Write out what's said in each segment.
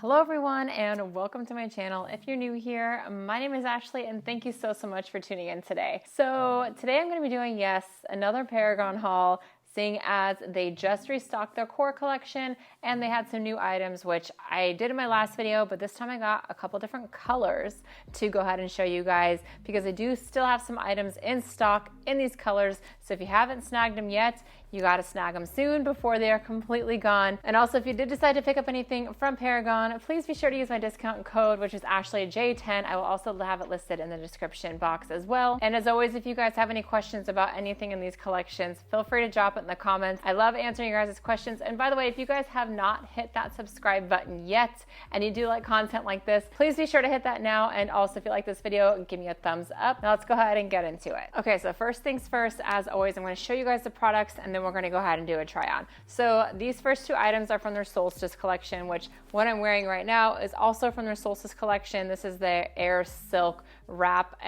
Hello everyone and welcome to my channel. If you're new here, my name is Ashley and thank you so much for tuning in today. So today I'm going to be doing, yes, another Paragon haul, seeing as they just restocked their core collection and they had some new items, which I did in my last video, but this time I got a couple different colors to go ahead and show you guys because I do still have some items in stock in these colors. So if you haven't snagged them yet, you got to snag them soon before they are completely gone. And also, if you did decide to pick up anything from Paragon, please be sure to use my discount code, which is AshleyJ10. I will also have it listed in the description box as well. And as always, if you guys have any questions about anything in these collections, feel free to drop it in the comments. I love answering your guys' questions. And by the way, if you guys have not hit that subscribe button yet and you do like content like this, please be sure to hit that now. And also, if you like this video, give me a thumbs up. Now let's go ahead and get into it. Okay, so first things first, as always, I'm going to show you guys the products and then we're going to go ahead and do a try on. So these first two items are from their Solstice collection, which what I'm wearing right now is also from their Solstice collection. This is the Air Silk wrap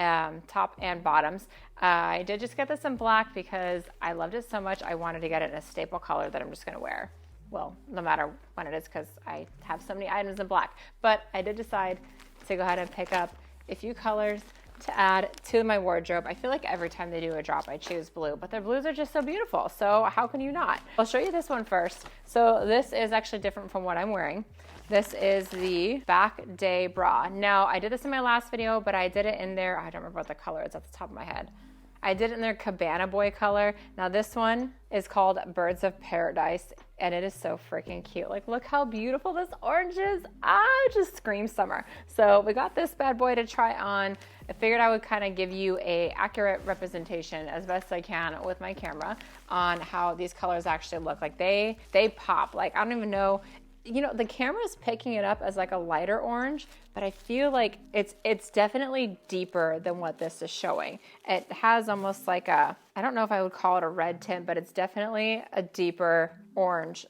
top and bottoms. I did just get this in black because I loved it so much. I wanted to get it in a staple color that I'm just going to wear. Well, no matter when it is because I have so many items in black. But I did decide to go ahead and pick up a few colors to add to my wardrobe. I feel like every time they do a drop, I choose blue, but their blues are just so beautiful. So how can you not? I'll show you this one first. So this is actually different from what I'm wearing. This is the back day bra. Now I did this in my last video, but I did it in their, I don't remember what the color is at the top of my head. I did it in their Cabana Boy color. Now this one is called Birds of Paradise and it is so freaking cute. Like, look how beautiful this orange is. It just screams summer. So we got this bad boy to try on. I figured I would kind of give you a accurate representation as best I can with my camera on how these colors actually look. Like they pop. Like, I don't even know. You know, the camera's picking it up as like a lighter orange, but I feel like it's definitely deeper than what this is showing. It has almost like a, I don't know if I would call it a red tint, but it's definitely a deeper orange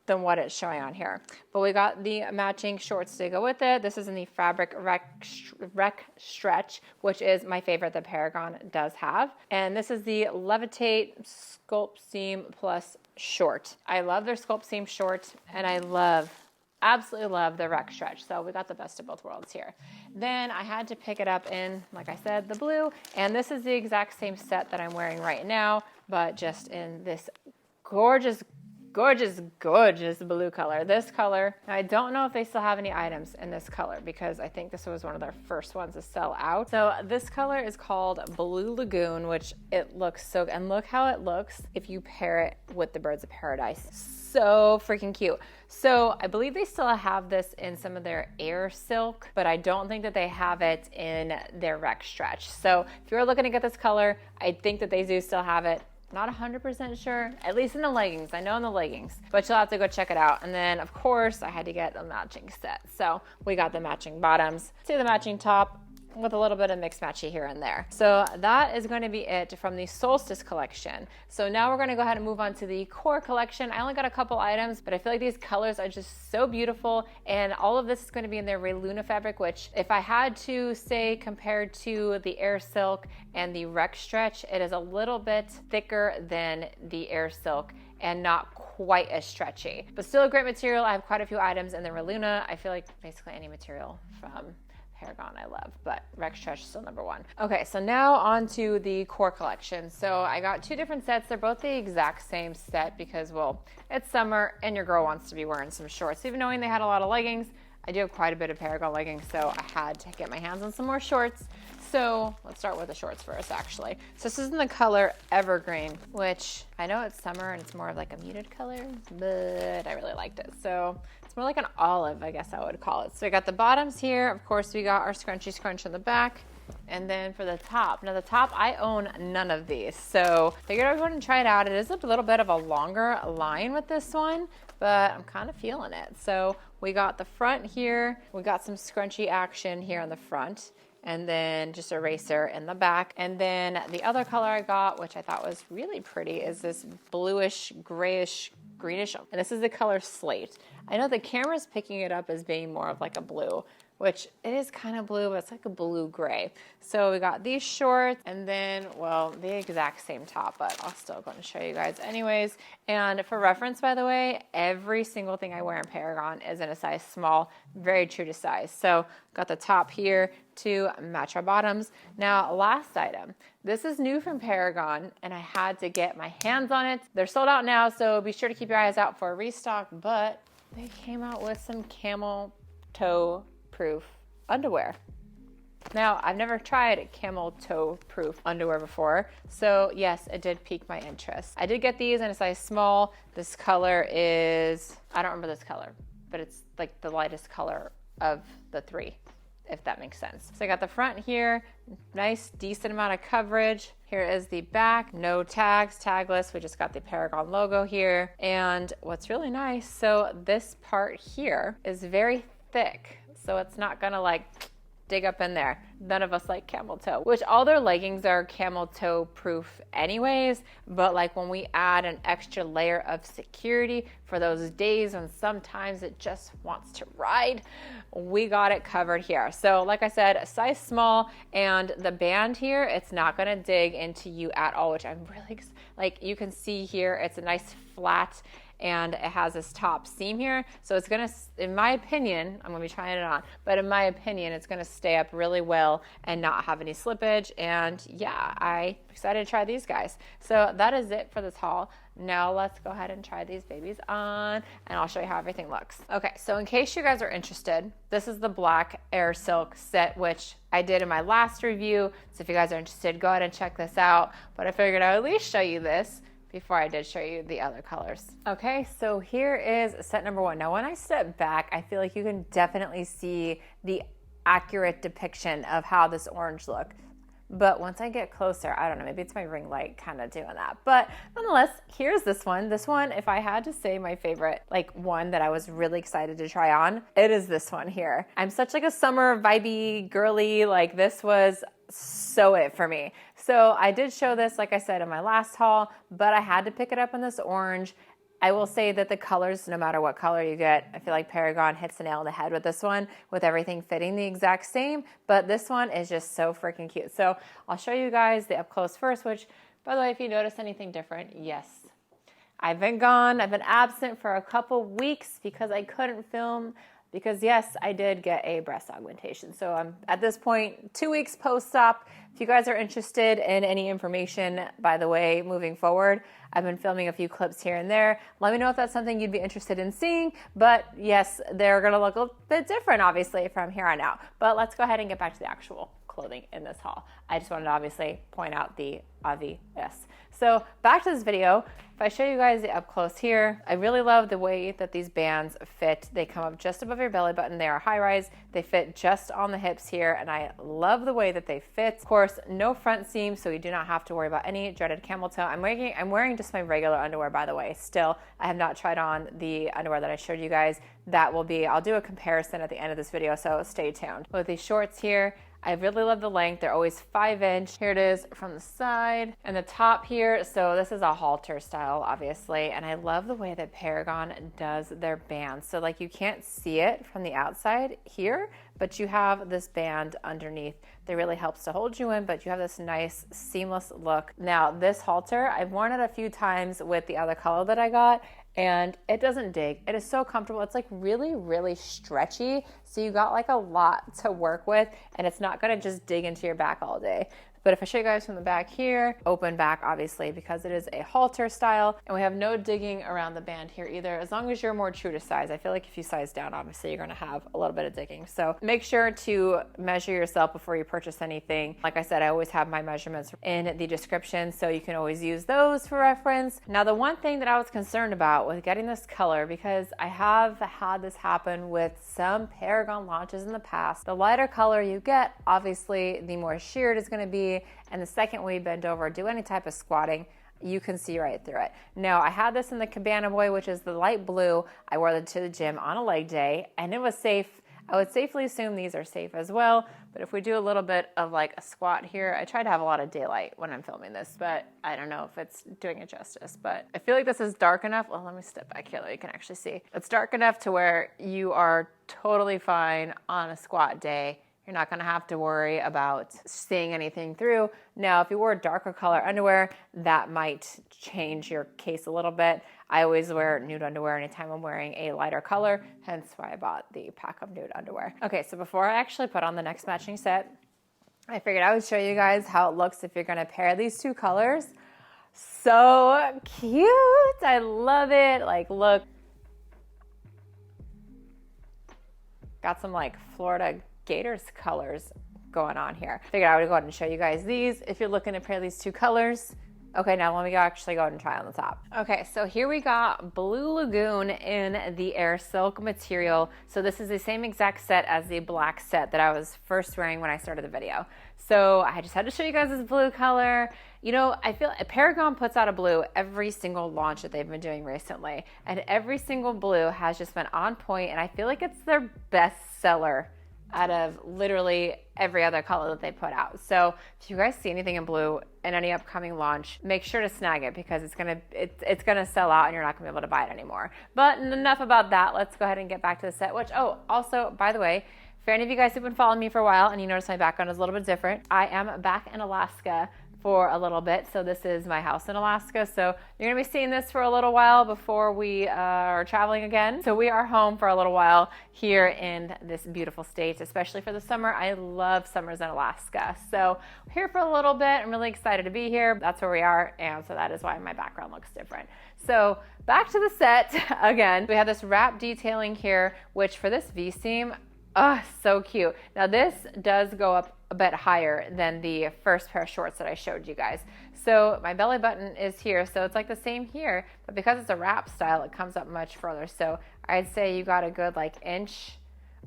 than what it's showing on here. But we got the matching shorts to go with it. This is in the fabric rec stretch, which is my favorite that Paragon does have. And this is the Levitate Sculpt Seam Plus short. I love their Sculpt Seam short and I absolutely love the rec stretch. So we got the best of both worlds here. Then I had to pick it up in, like I said, the blue. And this is the exact same set that I'm wearing right now, but just in this gorgeous blue color. This color, I don't know if they still have any items in this color because I think this was one of their first ones to sell out. So this color is called Blue Lagoon, which it looks so, and look how it looks if you pair it with the Birds of Paradise. So freaking cute. So I believe they still have this in some of their Air Silk, but I don't think that they have it in their rec stretch. So if you're looking to get this color, I think that they do still have it. Not 100% sure, at least in the leggings. I know in the leggings, but you'll have to go check it out. And then of course I had to get a matching set. So we got the matching bottoms to the matching top with a little bit of mixed matchy here and there. So that is going to be it from the Solstice collection. So now we're going to go ahead and move on to the core collection. I only got a couple items, but I feel like these colors are just so beautiful. And all of this is going to be in their Reluna fabric, which if I had to say compared to the Air Silk and the Rec Stretch, it is a little bit thicker than the Air Silk and not quite as stretchy, but still a great material. I have quite a few items in the Reluna. I feel like basically any material from Paragon I love, but Rec Stretch is still number one. Okay, so now on to the core collection. So I got two different sets. They're both the exact same set because, well, it's summer and your girl wants to be wearing some shorts. Even knowing they had a lot of leggings, I do have quite a bit of Paragon leggings, so I had to get my hands on some more shorts. So let's start with the shorts first, actually. So this is in the color Evergreen, which I know it's summer and it's more of like a muted color, but I really liked it. So it's more like an olive, I guess I would call it. So we got the bottoms here. Of course, we got our scrunchy scrunch on the back. And then for the top, now the top, I own none of these. So figured I'd go ahead and try it out. It is a little bit of a longer line with this one, but I'm kind of feeling it. So we got the front here. We got some scrunchy action here on the front. And then just a eraser in the back. And then the other color I got, which I thought was really pretty, is this bluish, grayish greenish, and this is the color Slate. I know the camera's picking it up as being more of like a blue, which it is kind of blue, but it's like a blue-gray. So we got these shorts, and then, well, the exact same top, but I'll still go and show you guys anyways. And for reference, by the way, every single thing I wear in Paragon is in a size small, very true to size. So got the top here to match our bottoms. Now, last item. This is new from Paragon, and I had to get my hands on it. They're sold out now, so be sure to keep your eyes out for a restock, but they came out with some camel toe proof underwear. Now, I've never tried camel toe proof underwear before, so yes, it did pique my interest. I did get these in a size small. This color is, I don't remember this color, but it's like the lightest color of the three, if that makes sense. So I got the front here, nice decent amount of coverage. Here is the back, no tags, tagless. We just got the Paragon logo here. And what's really nice, so this part here is very thick, so it's not gonna like dig up in there. None of us like camel toe, which all their leggings are camel toe proof anyways, but like when we add an extra layer of security for those days when sometimes it just wants to ride, we got it covered here. So like I said, a size small, and the band here, it's not gonna dig into you at all, which I'm really, like you can see here, it's a nice flat, and it has this top seam here. So it's gonna, in my opinion, I'm gonna be trying it on, but in my opinion, it's gonna stay up really well and not have any slippage. And yeah, I'm excited to try these guys. So that is it for this haul. Now let's go ahead and try these babies on, and I'll show you how everything looks. Okay, so in case you guys are interested, this is the black Air Silk set, which I did in my last review. So if you guys are interested, go ahead and check this out. But I figured I'd at least show you this before I did show you the other colors. Okay, so here is set number one. Now, when I step back, I feel like you can definitely see the accurate depiction of how this orange look. But once I get closer, I don't know, maybe it's my ring light kind of doing that. But nonetheless, here's this one. This one, if I had to say my favorite, like one that I was really excited to try on, it is this one here. I'm such like a summer vibey girly, like this was so it for me. So I did show this, like I said, in my last haul, but I had to pick it up in this orange. I will say that the colors, no matter what color you get, I feel like Paragon hits the nail on the head with this one, with everything fitting the exact same, but this one is just so freaking cute. So I'll show you guys the up close first, which, by the way, if you notice anything different, yes, I've been gone. I've been absent for a couple weeks because I couldn't film. Because yes, I did get a breast augmentation. So I'm at this point 2 weeks post-op. If you guys are interested in any information, by the way, moving forward, I've been filming a few clips here and there. Let me know if that's something you'd be interested in seeing. But yes, they're gonna look a bit different, obviously, from here on out. But let's go ahead and get back to the actual clothing in this haul. I just wanted to obviously point out the obvious. So back to this video. If I show you guys the up close here, I really love the way that these bands fit. They come up just above your belly button. They are high rise. They fit just on the hips here, and I love the way that they fit. Of course, no front seam, so you do not have to worry about any dreaded camel toe. I'm wearing just my regular underwear, by the way. Still, I have not tried on the underwear that I showed you guys. That will be, I'll do a comparison at the end of this video, so stay tuned. With these shorts here, I really love the length. They're always 5-inch. Here it is from the side and the top here. So this is a halter style, obviously. And I love the way that Paragon does their bands. So like you can't see it from the outside here, but you have this band underneath that really helps to hold you in, but you have this nice seamless look. Now this halter, I've worn it a few times with the other color that I got, and it doesn't dig. It is so comfortable. It's like really, really stretchy. So you got like a lot to work with, and it's not gonna just dig into your back all day. But if I show you guys from the back here, open back obviously because it is a halter style, and we have no digging around the band here either, as long as you're more true to size. I feel like if you size down, obviously you're gonna have a little bit of digging. So make sure to measure yourself before you purchase anything. Like I said, I always have my measurements in the description, so you can always use those for reference. Now the one thing that I was concerned about with getting this color, because I have had this happen with some Paragon launches in the past, the lighter color you get, obviously the more sheer it is gonna be, and the second we bend over, do any type of squatting, you can see right through it. Now, I had this in the Cabana Boy, which is the light blue. I wore it to the gym on a leg day, and it was safe. I would safely assume these are safe as well, But if we do a little bit of like a squat here, I try to have a lot of daylight when I'm filming this, but I don't know if it's doing it justice. But I feel like this is dark enough. Well, let me step back here so you can actually see. It's dark enough to where you are totally fine on a squat day. You're not gonna have to worry about seeing anything through. Now, if you wore darker color underwear, that might change your case a little bit. I always wear nude underwear anytime I'm wearing a lighter color, hence why I bought the pack of nude underwear. Okay, so before I actually put on the next matching set, I figured I would show you guys how it looks if you're gonna pair these two colors. So cute, I love it. Like, look. Got some like Florida Gators colors going on here. Figured I would go ahead and show you guys these if you're looking to pair these two colors. Okay, now let me actually go ahead and try on the top. Okay, so here we got Blue Lagoon in the Air Silk material. So this is the same exact set as the black set that I was first wearing when I started the video. So I just had to show you guys this blue color. You know, I feel Paragon puts out a blue every single launch that they've been doing recently. And every single blue has just been on point, and I feel like it's their best seller out of literally every other color that they put out. So if you guys see anything in blue in any upcoming launch, make sure to snag it because it's gonna sell out and you're not gonna be able to buy it anymore. But enough about that. Let's go ahead and get back to the set. Which, oh, also, by the way, for any of you guys who've been following me for a while and you notice my background is a little bit different, I am back in Alaska for a little bit. So this is my house in Alaska. So you're gonna be seeing this for a little while before we are traveling again. So we are home for a little while here in this beautiful state, especially for the summer. I love summers in Alaska. So we're here for a little bit. I'm really excited to be here. That's where we are. And so that is why my background looks different. So back to the set again. We have this wrap detailing here, which for this V-seam, oh, so cute. Now this does go up a bit higher than the first pair of shorts that I showed you guys. So my belly button is here, so it's like the same here, but because it's a wrap style, it comes up much further. So I'd say you got a good like inch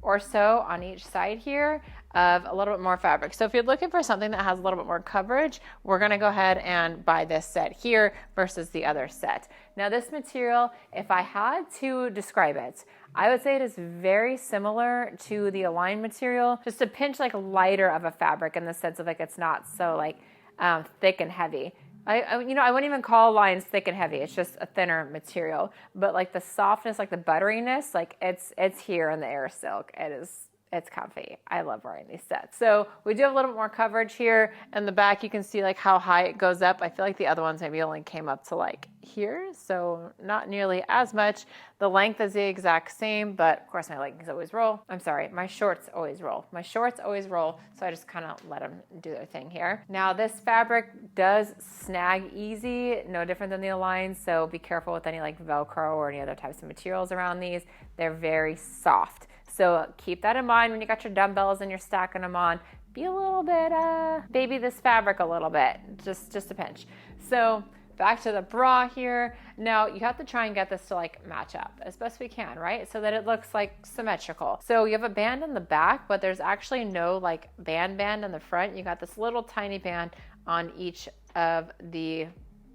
or so on each side here of a little bit more fabric. So if you're looking for something that has a little bit more coverage, we're gonna go ahead and buy this set here versus the other set. Now this material, if I had to describe it, I would say it is very similar to the Align material, just a pinch like lighter of a fabric in the sense of like it's not so like thick and heavy. I wouldn't even call Lines thick and heavy. It's just a thinner material, but like the softness, like the butteriness, like it's here in the Air Silk. It's comfy. I love wearing these sets. So we do have a little bit more coverage here. In the back, you can see like how high it goes up. I feel like the other ones maybe only came up to like here, so not nearly as much. The length is the exact same, but of course my leggings always roll. I'm sorry, my shorts always roll. My shorts always roll, so I just kind of let them do their thing here. Now this fabric does snag easy, no different than the Align, so be careful with any like Velcro or any other types of materials around these. They're very soft. So keep that in mind when you got your dumbbells and you're stacking them on. Be a little bit, baby this fabric a little bit, just a pinch. So back to the bra here. Now you have to try and get this to like match up as best we can, right? So that it looks like symmetrical. So you have a band in the back, but there's actually no like band in the front. You got this little tiny band on each of the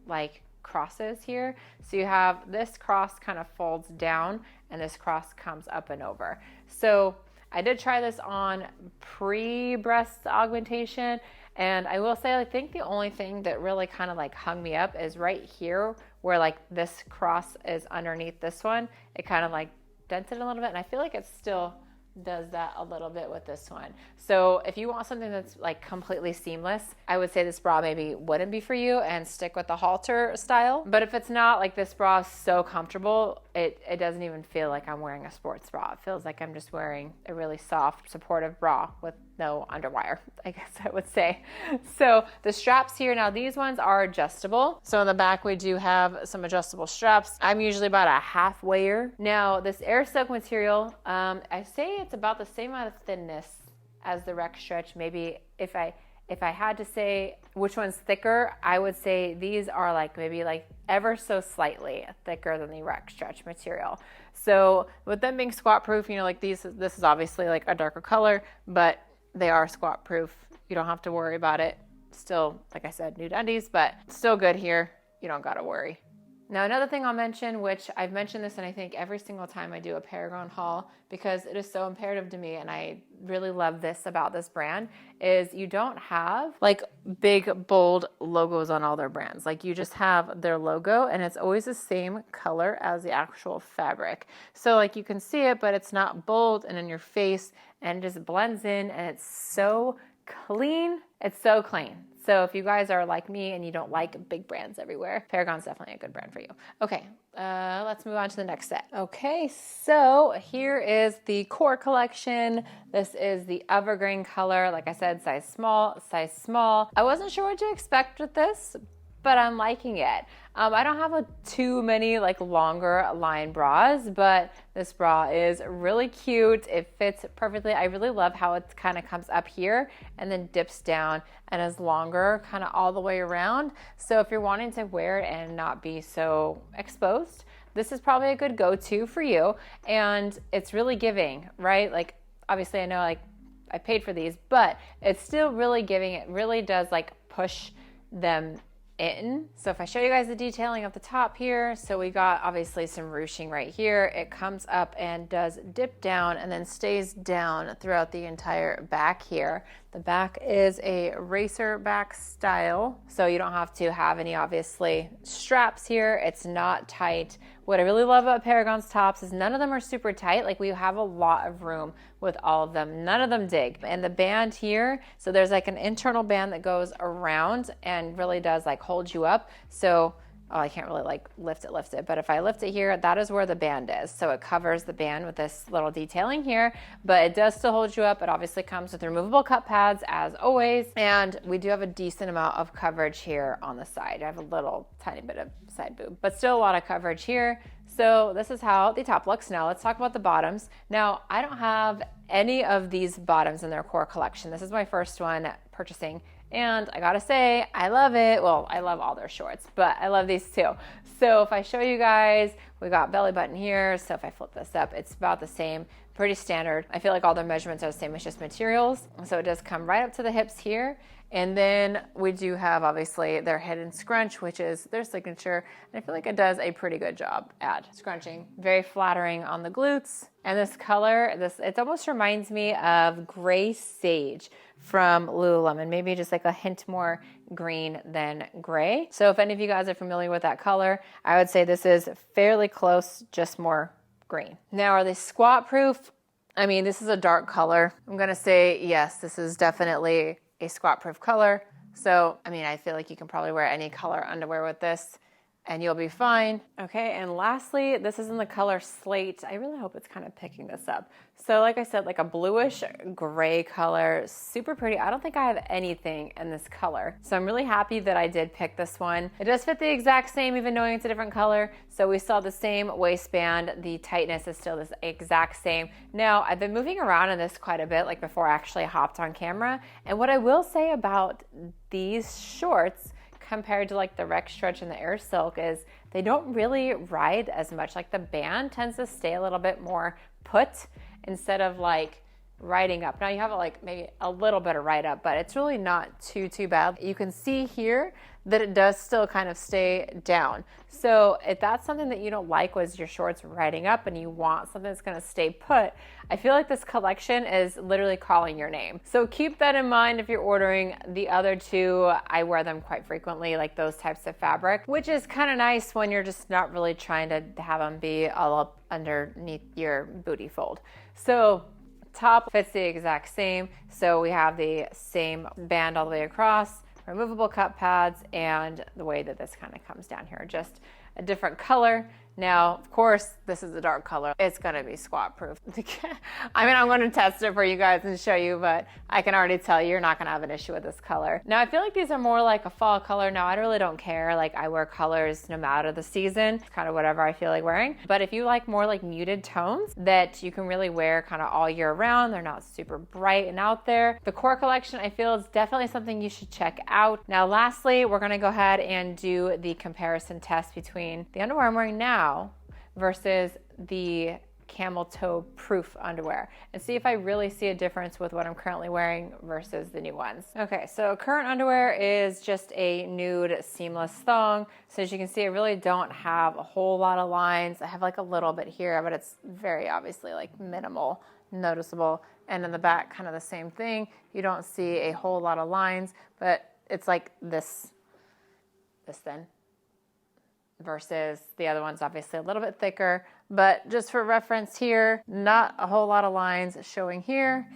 like crosses here. So you have this cross kind of folds down and this cross comes up and over. So I did try this on pre-breast augmentation, and I will say I think the only thing that really kind of like hung me up is right here where like this cross is underneath this one. It kind of like dented a little bit, and I feel like it still does that a little bit with this one. So if you want something that's like completely seamless, I would say this bra maybe wouldn't be for you and stick with the halter style. But if it's not, like this bra is so comfortable, it doesn't even feel like I'm wearing a sports bra. It feels like I'm just wearing a really soft, supportive bra with no underwire, I guess I would say. So the straps here, now these ones are adjustable. So in the back, we do have some adjustable straps. I'm usually about a half weigher. Now this Air Silk material, I say it's about the same amount of thinness as the Rec Stretch. Maybe if I had to say which one's thicker, I would say these are like maybe like ever so slightly thicker than the Rec Stretch material. So with them being squat proof, you know, like this is obviously like a darker color, but they are squat proof. You don't have to worry about it. Still, like I said, nude undies, but still good here. You don't gotta worry. Now, another thing I'll mention, which I've mentioned this and I think every single time I do a Paragon haul, because it is so imperative to me and I really love this about this brand, is you don't have like big, bold logos on all their brands. Like you just have their logo and it's always the same color as the actual fabric. So like you can see it, but it's not bold and in your face and it just blends in and it's so clean. It's so clean. So if you guys are like me and you don't like big brands everywhere, Paragon's definitely a good brand for you. Okay, let's move on to the next set. Okay, so here is the core collection. This is the evergreen color. Like I said, size small, size small. I wasn't sure what to expect with this, but I'm liking it. I don't have too many like longer line bras, but this bra is really cute. It fits perfectly. I really love how it kind of comes up here and then dips down and is longer kind of all the way around. So if you're wanting to wear it and not be so exposed, this is probably a good go-to for you. And it's really giving, right? Like obviously I know like I paid for these, but it's still really giving. It really does like push them in. So if I show you guys the detailing of the top here, so we got obviously some ruching right here. It comes up and does dip down and then stays down throughout the entire back here. The back is a racer back style, so you don't have to have any obviously straps here. It's not tight. What I really love about Paragon's tops is none of them are super tight. Like we have a lot of room with all of them. None of them dig. And the band here, so there's like an internal band that goes around and really does like hold you up. So I can't really like lift it, but if I lift it here, that is where the band is. So it covers the band with this little detailing here, but it does still hold you up. It obviously comes with removable cup pads as always. And we do have a decent amount of coverage here on the side. I have a little tiny bit of side boob, but still a lot of coverage here. So this is how the top looks. Now let's talk about the bottoms. Now I don't have any of these bottoms in their core collection. This is my first one purchasing. And I gotta say, I love it. Well, I love all their shorts, but I love these too. So if I show you guys, we got belly button here. So if I flip this up, it's about the same, pretty standard. I feel like all their measurements are the same, it's just materials. So it does come right up to the hips here. And then we do have obviously their hidden scrunch, which is their signature. And I feel like it does a pretty good job at scrunching. Very flattering on the glutes. And this color, it almost reminds me of gray sage from Lululemon. Maybe just like a hint more green than gray. So if any of you guys are familiar with that color, I would say this is fairly close, just more green. Now, are they squat proof? I mean, this is a dark color. I'm gonna say yes, this is definitely a squat proof color. So, I mean, I feel like you can probably wear any color underwear with this and you'll be fine. Okay, and lastly, this is in the color Slate. I really hope it's kind of picking this up. So like I said, like a bluish gray color, super pretty. I don't think I have anything in this color. So I'm really happy that I did pick this one. It does fit the exact same, even knowing it's a different color. So we saw the same waistband. The tightness is still this exact same. Now, I've been moving around in this quite a bit, like before I actually hopped on camera. And what I will say about these shorts compared to like the Rec Stretch and the Air Silk is they don't really ride as much. Like the band tends to stay a little bit more put instead of like riding up. Now you have like maybe a little bit of ride up, but it's really not too bad. You can see here that it does still kind of stay down. So if that's something that you don't like was your shorts riding up and you want something that's gonna stay put, I feel like this collection is literally calling your name. So keep that in mind if you're ordering. The other two, I wear them quite frequently, like those types of fabric, which is kind of nice when you're just not really trying to have them be all up underneath your booty fold. So top fits the exact same. So we have the same band all the way across, removable cup pads, and the way that this kind of comes down here, just a different color. Now, of course, this is a dark color. It's gonna be squat proof. I mean, I'm gonna test it for you guys and show you, but I can already tell you're not gonna have an issue with this color. Now, I feel like these are more like a fall color. Now, I really don't care. Like, I wear colors no matter the season, kind of whatever I feel like wearing. But if you like more like muted tones that you can really wear kind of all year round, they're not super bright and out there. The core collection, I feel, is definitely something you should check out. Now, lastly, we're gonna go ahead and do the comparison test between the underwear I'm wearing now versus the camel toe proof underwear and see if I really see a difference with what I'm currently wearing versus the new ones. Okay, so current underwear is just a nude seamless thong. So as you can see, I really don't have a whole lot of lines. I have like a little bit here, but it's very obviously like minimal, noticeable. And in the back, kind of the same thing. You don't see a whole lot of lines, but it's like this thin versus the other one's obviously a little bit thicker. But just for reference here, not a whole lot of lines showing here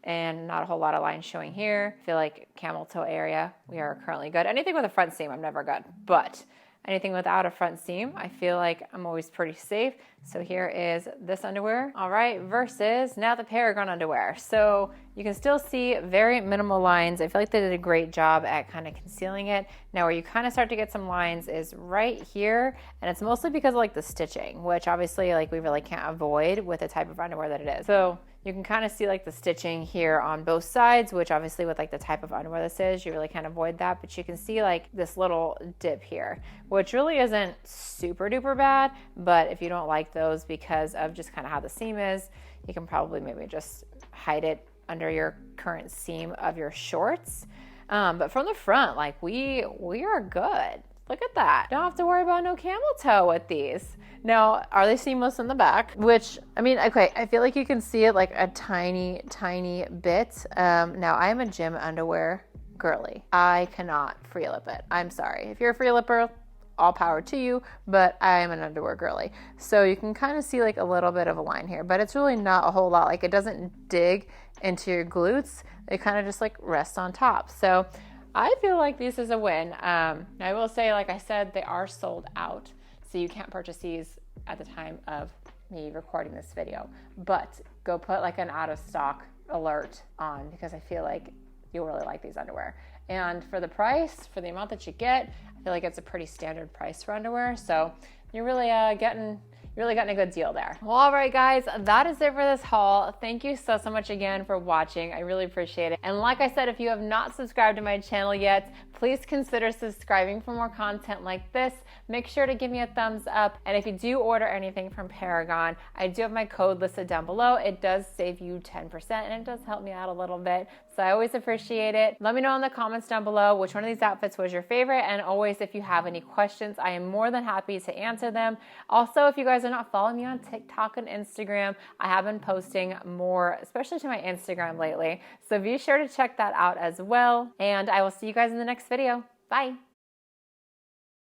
and not a whole lot of lines showing here. I feel like camel toe area, we are currently good. Anything with a front seam, I'm never good. But anything without a front seam, I feel like I'm always pretty safe. So here is this underwear. All right, versus now the Paragon underwear. So you can still see very minimal lines. I feel like they did a great job at kind of concealing it. Now where you kind of start to get some lines is right here. And it's mostly because of like the stitching, which obviously like we really can't avoid with the type of underwear that it is. So you can kind of see like the stitching here on both sides, which obviously with like the type of underwear this is, you really can't avoid that. But you can see like this little dip here, which really isn't super duper bad. But if you don't like those because of just kind of how the seam is, you can probably maybe just hide it under your current seam of your shorts. But from the front, like we are good. Look at that. Don't have to worry about no camel toe with these. Now, are they seamless in the back? Which, I mean, okay, I feel like you can see it like a tiny, tiny bit. Now, I'm a gym underwear girly. I cannot free lip it. I'm sorry. If you're a free lipper, all power to you, but I am an underwear girly. So you can kind of see like a little bit of a line here, but it's really not a whole lot. Like it doesn't dig into your glutes. It kind of just like rests on top. So I feel like this is a win. I will say, like I said, they are sold out. So you can't purchase these at the time of me recording this video, but go put like an out of stock alert on because I feel like you'll really like these underwear. And for the price, for the amount that you get, I feel like it's a pretty standard price for underwear. So you're really getting a good deal there. Well, all right, guys, that is it for this haul. Thank you so much again for watching. I really appreciate it. And like I said, if you have not subscribed to my channel yet, please consider subscribing for more content like this. Make sure to give me a thumbs up. And if you do order anything from Paragon, I do have my code listed down below. It does save you 10% and it does help me out a little bit. So I always appreciate it. Let me know in the comments down below which one of these outfits was your favorite. And always, if you have any questions, I am more than happy to answer them. Also, if you guys are not following me on TikTok and Instagram, I have been posting more, especially to my Instagram lately. So be sure to check that out as well. And I will see you guys in the next video. Bye.